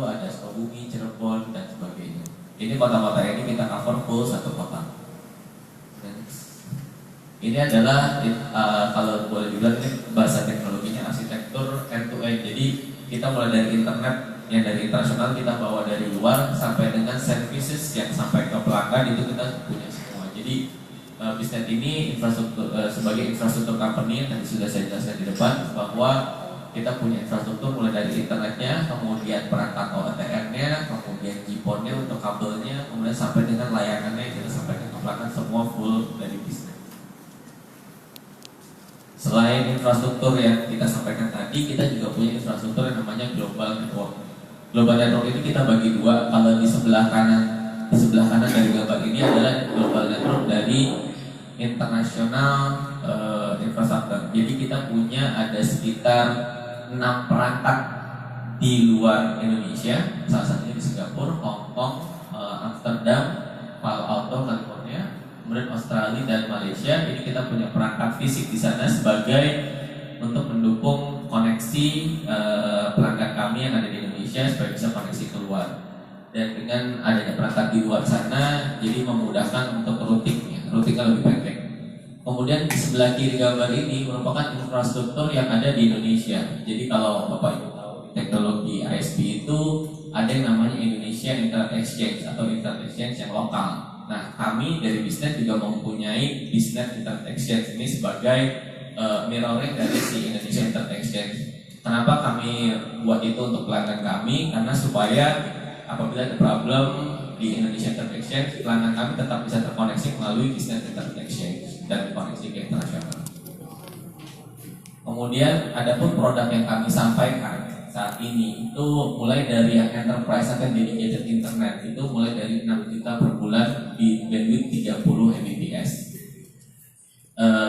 itu ada Sukabumi, Cirebon, dan sebagainya. Ini kota-kota ini kita cover full satu kota. Ini adalah kalau boleh dibilang ini bahasa teknologinya arsitektur end-to-end. Jadi kita mulai dari internet yang dari internasional kita bawa dari luar sampai dengan services yang sampai ke pelanggan itu kita punya semua. Jadi Bisnet ini infrastruktur sebagai infrastruktur company yang tadi sudah saya jelaskan di depan bahwa kita punya infrastruktur mulai dari internetnya, kemudian perangkat OTR-nya, kemudian GPON-nya untuk kabelnya, kemudian sampai dengan layanannya yang kita sampaikan ke pelanggan semua full dari Bisnet. Selain infrastruktur yang kita sampaikan tadi, kita juga punya infrastruktur yang namanya global network. Global network itu kita bagi dua. Kalau di sebelah kanan dari gambar ini adalah global network dari internasional infrastruktur. Jadi kita punya ada sekitar 6 perangkat di luar Indonesia, salah satunya di Singapura, Hong Kong, Amsterdam, Palo Alto, California, kemudian Australia dan Malaysia. Ini kita punya perangkat fisik di sana sebagai untuk mendukung koneksi pelanggan kami yang ada di Indonesia supaya bisa koneksi keluar. Dan dengan adanya perangkat di luar sana, jadi memudahkan untuk routingnya lebih pendek. Kemudian di sebelah kiri gambar ini merupakan infrastruktur yang ada di Indonesia. Jadi kalau Bapak Ibu tahu teknologi ISP itu ada yang namanya Indonesia Internet Exchange atau Internet Exchange yang lokal. Nah, kami dari Bisnet juga mempunyai Bisnet Internet Exchange ini sebagai mirroring dari si Indonesia Internet Exchange. Kenapa kami buat itu untuk pelanggan kami? Karena supaya apabila ada problem di Indonesia Internet Exchange, pelanggan kami tetap bisa terkoneksi melalui Bisnet Internet Exchange dan koneksi ke internasional. Kemudian ada pun produk yang kami sampaikan saat ini itu mulai dari yang enterprise atau dedicated internet itu mulai dari 6 juta per bulan di bandwidth 30 Mbps.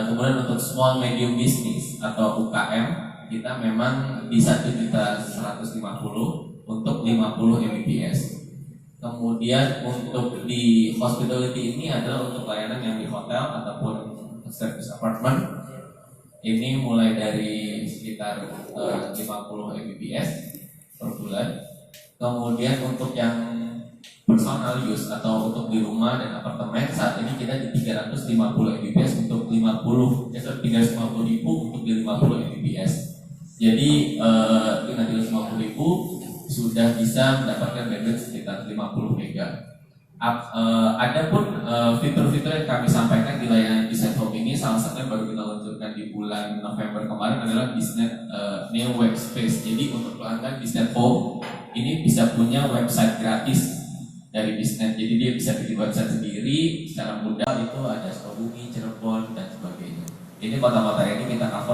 Kemudian untuk small medium business atau UKM kita memang di 1.150.000 untuk 50 Mbps. Kemudian untuk di hospitality ini adalah untuk layanan yang di hotel ataupun service apartment. Ini mulai dari sekitar 50 Mbps per bulan. Kemudian untuk yang personal use atau untuk di rumah dan apartemen saat ini kita di 350 Mbps untuk 350.000 untuk di 50 Mbps. Jadi 350.000 sudah bisa mendapatkan bandwidth sekitar 50 MB. Ada pun fitur-fitur yang kami sampaikan di layanan Bisnet Home ini, salah satunya baru kita luncurkan di bulan November kemarin adalah Bisnet Neo Workspace. Jadi untuk pelanggan Bisnet Home ini bisa punya website gratis dari Bisnet. Jadi dia bisa bikin website sendiri secara mudah. Itu ada Sukabumi, Cirebon dan sebagainya. Ini kota-kota ini kita cover